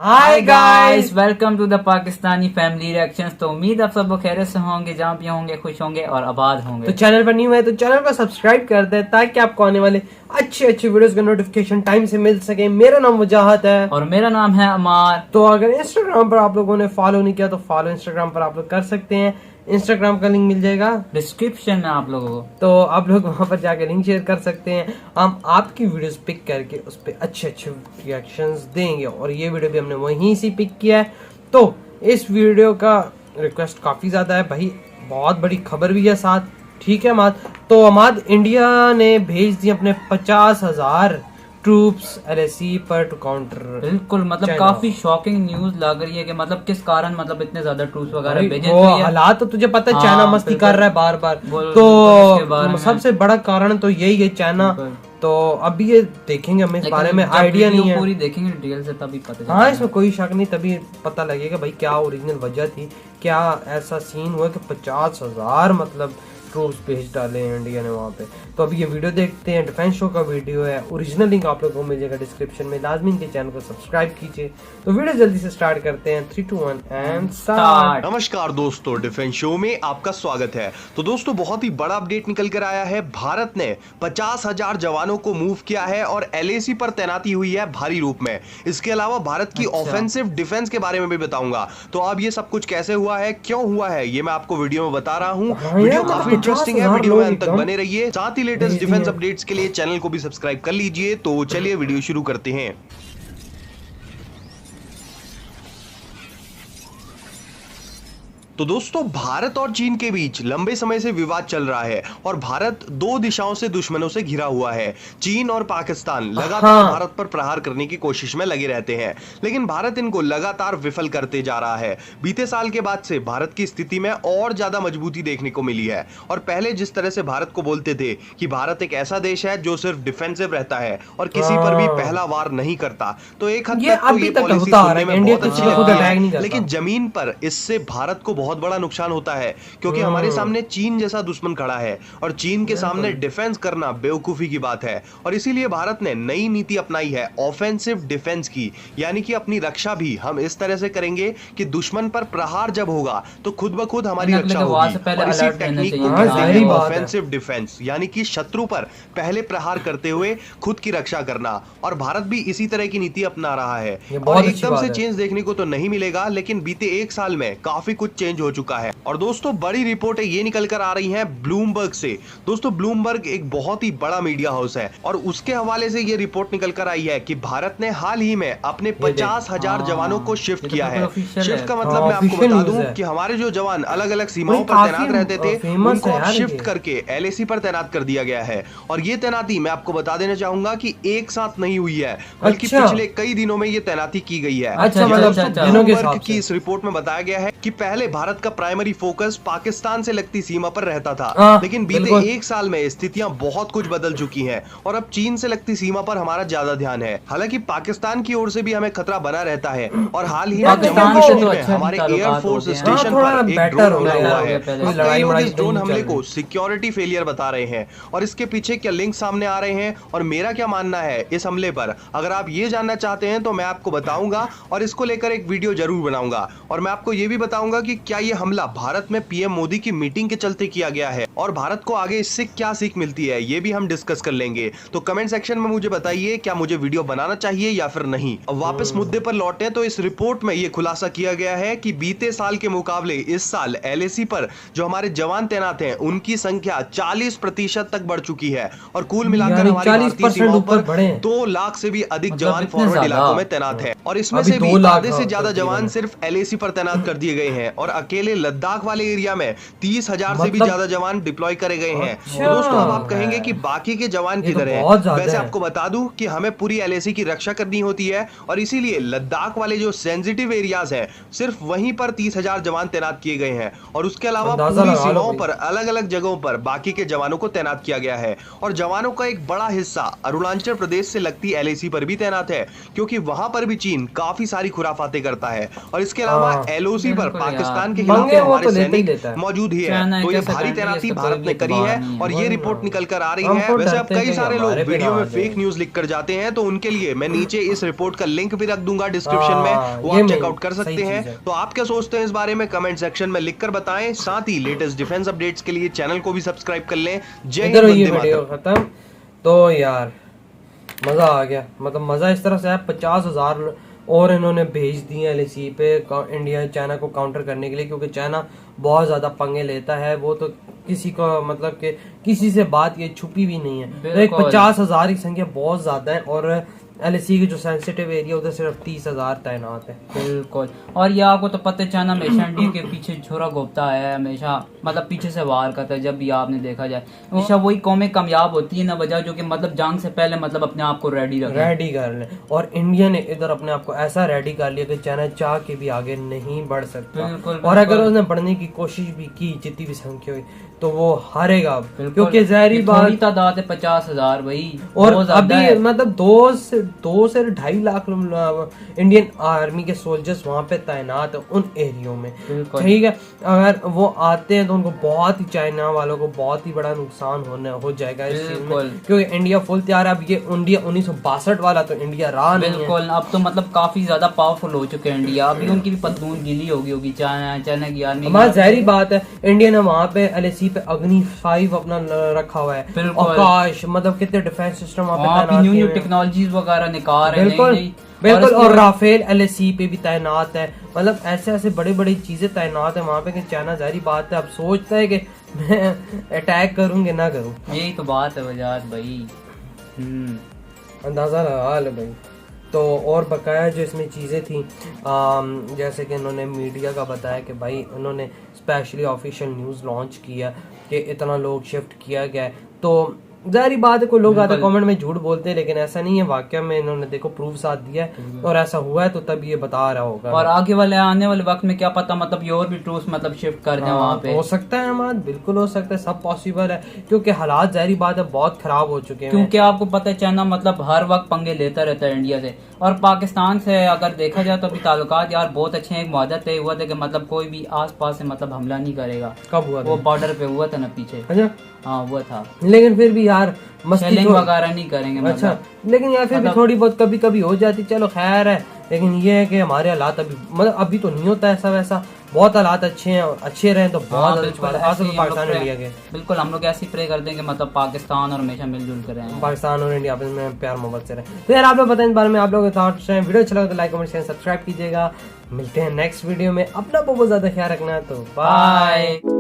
Hi guys, welcome to the Pakistani family reactions. तो उम्मीद आप सब खैरियत से होंगे, जहाँ भी होंगे खुश होंगे और आबाद होंगे। तो चैनल पर न्यू है तो चैनल को सब्सक्राइब कर दे ताकि आपको आने वाले अच्छे वीडियोस का नोटिफिकेशन टाइम से मिल सके। मेरा नाम वजाहत है और मेरा नाम है अमार। तो अगर इंस्टाग्राम पर आप लोगों ने फॉलो नहीं किया तो फॉलो इंस्टाग्राम पर आप लोग कर सकते हैं। इंस्टाग्राम का लिंक मिल जाएगा डिस्क्रिप्शन में आप लोगों को, तो आप लोग वहां पर जाके लिंक शेयर कर सकते हैं। हम आपकी वीडियोस पिक करके उस पर अच्छे रिएक्शंस देंगे और ये वीडियो भी हमने वहीं से पिक किया है। तो इस वीडियो का रिक्वेस्ट काफी ज्यादा है भाई, बहुत बड़ी खबर भी है साथ। ठीक है अमाद, तो अमाद इंडिया ने भेज दिए अपने 50,000 ट्रूप्स LAC पर टू काउंटर। बिल्कुल, मतलब काफी शॉकिंग न्यूज लग रही है कि मतलब किस कारण मतलब इतने ज्यादा ट्रूप्स वगैरह भेजे। वो हालात तो तुझे पता है, चाइना मस्ती कर रहा है बार बार। तो सबसे बड़ा कारण तो यही है चाइना। तो अभी ये देखेंगे, हमें इस बारे में आइडिया नहीं है, पूरी देखेंगे डिटेल से तभी पता चलेगा। हाँ, इसमें कोई शक नहीं, तभी पता लगेगा भाई क्या ओरिजिनल वजह थी, क्या ऐसा सीन हुआ कि 50,000 मतलब ट्रूप्स भेज डाले हैं इंडिया ने वहाँ पे। तो अभी ये वीडियो देखते हैं, डिफेंस शो का वीडियो है। ओरिजिनल लिंक आप लोगों को मिल जाएगा डिस्क्रिप्शन में। लाजमी इनके चैनल को सब्सक्राइब कीजिए। तो वीडियो जल्दी से स्टार्ट करते हैं। 3, 2, 1 एंड स्टार्ट। नमस्कार दोस्तों, डिफेंस शो में आपका स्वागत है। तो दोस्तों, बहुत ही बड़ा अपडेट निकल कर आया है। भारत ने 50,000 जवानों को मूव किया है और LAC पर तैनाती हुई है भारी रूप में। इसके अलावा भारत की ऑफेंसिव डिफेंस के बारे में भी बताऊंगा। तो अब ये सब कुछ कैसे हुआ है, क्यों हुआ है, ये मैं आपको वीडियो में बता रहा हूँ। वीडियो काफी इंटरेस्टिंग है, वीडियो में अंत तक बने रहिए। साथ ही लेटेस्ट डिफेंस अपडेट्स के लिए चैनल को भी सब्सक्राइब कर लीजिए। तो चलिए वीडियो शुरू करते हैं। तो दोस्तों, भारत और चीन के बीच लंबे समय से विवाद चल रहा है और भारत दो दिशाओं से दुश्मनों से घिरा हुआ है। चीन और पाकिस्तान लगातार भारत पर प्रहार करने की कोशिश में लगे रहते हैं, लेकिन भारत इनको लगातार विफल करते जा रहा है। बीते साल के बाद से भारत की स्थिति में और ज्यादा मजबूती देखने को मिली है। और पहले जिस तरह से भारत को बोलते थे कि भारत एक ऐसा देश है जो सिर्फ डिफेंसिव रहता है और किसी पर भी पहला वार नहीं करता, तो एक हद तक तो ये पॉलिसी सुनने में बहुत अच्छी लगती है, लेकिन जमीन पर इससे भारत को बहुत बड़ा नुकसान होता है, क्योंकि हमारे सामने चीन जैसा दुश्मन खड़ा है और चीन के सामने डिफेंस करना बेवकूफी की बात है। और इसीलिए भारत ने नई नीति अपनाई है ऑफेंसिव डिफेंस की, यानी कि अपनी रक्षा भी हम इस तरह से करेंगे कि दुश्मन पर प्रहार जब होगा तो खुद ब खुद हमारी रक्षा होगी। और इसी टेक्निक को कहते हैं ऑफेंसिव डिफेंस, यानी कि शत्रु पर पहले प्रहार करते हुए खुद की रक्षा करना। और भारत भी इसी तरह की नीति अपना रहा है और एकदम से चेंज देखने को तो नहीं मिलेगा, लेकिन बीते एक साल में काफी कुछ चेंज हो चुका है। और दोस्तों, बड़ी रिपोर्टें ये निकल कर आ रही हैं ब्लूमबर्ग से। दोस्तों, ब्लूमबर्ग एक बहुत ही बड़ा मीडिया हाउस है और उसके हवाले से ये रिपोर्ट निकल कर आई है कि भारत ने हाल ही में अपने 50,000 जवानों को शिफ्ट किया है। शिफ्ट का मतलब मैं आपको बता दूं कि हमारे जो जवान अलग अलग सीमाओं पर तैनात रहते थे उनको अब शिफ्ट करके LAC पर तैनात कर दिया गया है। और ये तैनाती मैं आपको बता देना चाहूंगा कि एक साथ नहीं हुई है, बल्कि पिछले कई दिनों में ये तैनाती की गई है। ब्लूमबर्ग की इस रिपोर्ट में बताया गया है कि पहले भारत का प्राइमरी फोकस पाकिस्तान से लगती सीमा पर रहता था, लेकिन बीते एक साल में स्थितियां बहुत कुछ बदल चुकी हैं और अब चीन से लगती सीमा पर हमारा ज्यादा ध्यान है। हालांकि पाकिस्तान की ओर से भी हमें खतरा बना रहता है और हाल ही में जम्मू कश्मीर में हमारे एयरफोर्स स्टेशन पर एक ड्रोन हमला हुआ है। कई लोग इस ड्रोन हमले को सिक्योरिटी फेलियर बता रहे हैं और इसके पीछे क्या लिंक सामने आ रहे हैं और मेरा क्या मानना है इस हमले पर, अगर आप ये जानना चाहते हैं तो मैं आपको बताऊंगा और इसको लेकर एक वीडियो जरूर बनाऊंगा। और मैं आपको ये भी बताऊंगा कि क्या ये हमला भारत में PM मोदी की मीटिंग के चलते किया गया है और भारत को आगे इससे क्या सीख मिलती है, ये भी हम डिस्कस कर लेंगे। तो कमेंट सेक्शन में मुझे बताइए क्या मुझे वीडियो बनाना चाहिए या फिर नहीं। अब वापस मुद्दे पर लौटे तो इस रिपोर्ट में ये खुलासा किया गया है कि बीते साल के मुकाबले इस साल LAC पर जो हमारे जवान तैनात हैं उनकी संख्या 40% तक बढ़ चुकी है और कुल मिलाकर हमारी भारतीय सीमाओं पर 2 लाख से भी अधिक जवान फॉरवर्ड इलाकों में तैनात है। और इसमें से भी आधे से ज्यादा जवान सिर्फ LAC पर तैनात कर दिए गए हैं और अकेले लद्दाख वाले एरिया में 30,000 से भी ज्यादा जवान डिप्लॉय करे गए हैं। तो दोस्तों, अब आप कहेंगे कि बाकी के जवान किधर हैं? वैसे आपको बता दूं कि हमें पूरी LAC की रक्षा करनी होती है और इसीलिए लद्दाख वाले जो सेंसिटिव एरियाज हैं सिर्फ वहीं पर 30,000 जवान तैनात किए गए हैं और उसके अलावा पूरी सीमाओं पर अलग अलग जगहों पर बाकी के जवानों को तैनात किया गया है। और जवानों का एक बड़ा हिस्सा अरुणाचल प्रदेश से लगती LAC पर भी तैनात है, क्योंकि वहां पर भी चीन काफी सारी खुराफाते करता है और इसके अलावा हाँ, एलओसी पर बिल्कुल यार। पाकिस्तान के पंगे खिलाफ वो हमारे तो लेता ही सैनिक लेता है। मौजूद ही चाइना है। एक तो ये ऐसा भारी कंट्री है तैनाती जिसका भारत कोई ने भी करी एतबार है नहीं है। और ये वही रिपोर्ट ना। निकल कर आ रही हम है। तो वैसे अब डरते थे कई कि सारे लोग हमारे पे वीडियो ना में आ जाए। फेक न्यूज लिख कर जाते हैं, तो उनके लिए मैं नीचे इस रिपोर्ट का लिंक भी रख दूंगा डिस्क्रिप्शन में, वो ये आप में चेकआउट कर सही सकते चीज हैं। है। तो आप क्या सोचते हैं इस बारे में कमेंट सेक्शन में लिखकर बताएं। साथ ही लेटेस्ट डिफेंस अपडेट्स के लिए चैनल को भी सब्सक्राइब कर लें। जय हिंद, इधर ये वंदे वीडियो मातरम। खत्म। तो यार मजा आ गया, मतलब मजा इस तरह से है, 50,000 और इन्होंने भेज दिए एलएसी पे इंडिया चाइना को काउंटर करने के लिए, क्योंकि चाइना बहुत ज्यादा पंगे लेता है। वो तो किसी को मतलब कि किसी से बात ये छुपी भी नहीं है। तो एक बिल्कुल। 50,000 की संख्या बहुत ज्यादा है और एलएसी की जो सेंसिटिव एरिया उधर सिर्फ 30,000 तैनात है। बिल्कुल। और ये आपको तो पता है चाइना हमेशा इंडिया के पीछे झोरा घोपता है, हमेशा मतलब पीछे से वार करता है। जब भी आपने देखा जाए हमेशा वही कौमें कामयाब होती है ना वजह, जो कि मतलब जंग से पहले मतलब अपने आप को रेडी रखे। रेडी कर ले, और इंडिया ने इधर अपने आप को ऐसा रेडी कर लिया कि चाइना चाह के भी आगे नहीं बढ़ सकता। बिल्कुल, और अगर बिल्कुल। उसने बढ़ने की कोशिश भी की जितनी भी संख्या हुई तो वो हारेगा, बिल्कुल। क्योंकि जहरी ये बात। थोड़ी तादाद है 50,000 भाई, और बहुत ज्यादा अभी है। मतलब 2 से 2.5 लाख इंडियन आर्मी के सोल्जर्स वहां पे तैनात है उन एरियो में। बिल्कुल। ठीक है, अगर वो आते हैं तो उनको बहुत ही, चाइना वालों को बहुत ही बड़ा नुकसान हो जाएगा इस चीज में, बिल्कुल। क्योंकि इंडिया फुल तैयार है। अब ये इंडिया 1962 वाला तो इंडिया रहा नहीं है। बिल्कुल, अब तो मतलब काफी ज्यादा पावरफुल हो चुके हैं इंडिया। अभी उनकी भी पतलून गीली होगी चाइना की आर्मी। हमारा जाहिर बात है, इंडिया ने वहां पे एलएसी पे अग्नि 5 अपना रखा हुआ है। बिल्कुल। आकाश मतलब कितने डिफेंस सिस्टम वहां पे वहाँ तैनात न्यू किए न्यू हुए हैं। टेक्नोलॉजीज वगैरह निकाल रहे हैं। बिल्कुल नई- बिल्कुल। इसके और बाद- राफेल एलएसी पे भी तैनात है। मतलब ऐसे ऐसे बड़ी बड़ी चीजें तैनात है वहां पे कि चाइना जाहिर बात है अब सोचता है कि मैं अटैक करूंगी ना करूं। यही तो बात है वजाद भाई। अंदाजा लगा ले भाई। तो और बकाया जो इसमें चीज़ें थी, जैसे कि इन्होंने मीडिया का बताया कि भाई उन्होंने स्पेशली ऑफिशियल न्यूज़ लॉन्च किया कि इतना लोग शिफ्ट किया गया है। तो जाहिर बात है कोई लोग आते कमेंट में झूठ बोलते हैं, लेकिन ऐसा नहीं है। वाकया में इन्होंने देखो प्रूफ साथ दिया है और ऐसा हुआ है, तो तब ये बता रहा होगा। और आगे वाले आने वाले वक्त में क्या पता मतलब ये और भी ट्रूथ मतलब शिफ्ट कर दें वहाँ पे। हो सकता है अहमद, बिल्कुल हो सकता है, सब पॉसिबल है, क्योंकि हालात जाहिर बात है बहुत खराब हो चुके हैं। क्योंकि आपको पता है चाइना मतलब हर वक्त पंगे लेता रहता है इंडिया से। और पाकिस्तान से अगर देखा जाए तो अभी ताल्लुकात यार बहुत अच्छे हैं। एक मुआहदा तय हुआ था कि मतलब कोई भी आस पास से मतलब हमला नहीं करेगा। कब हुआ वो था? बॉर्डर पे हुआ था ना पीछे। अच्छा, हाँ हुआ था। लेकिन फिर भी यार मस्ती शेलिंग तो- वगैरह नहीं करेंगे मतलब। अच्छा, लेकिन यार फिर भी मतलब- थोड़ी बहुत कभी कभी हो जाती, चलो खैर है। लेकिन ये है कि हमारे हालात अभी मतलब अभी तो नहीं होता ऐसा वैसा। बहुत हालात अच्छे हैं और अच्छे रहे तो बहुत हाँ, ज्यादा बिल्कुल, अच्छी बात है। ऐसे ही हम लोग पाकिस्तान pray- इंडिया के, बिल्कुल हम लोग ऐसे ही प्रे करते हैं कि मतलब पाकिस्तान और हमेशा मिलजुल कर रहें। पाकिस्तान और इंडिया आपस में प्यार मोहब्बत से रहे। तो यार आप लोग बताएं इस बारे में, आप लोगों के थॉट्स हैं। वीडियो अच्छा लगा तो लाइक कमेंट शेयर सब्सक्राइब कीजिएगा। मिलते हैं नेक्स्ट वीडियो में। अपना बहुत ज्यादा ख्याल रखना है, तो बाय। बाय।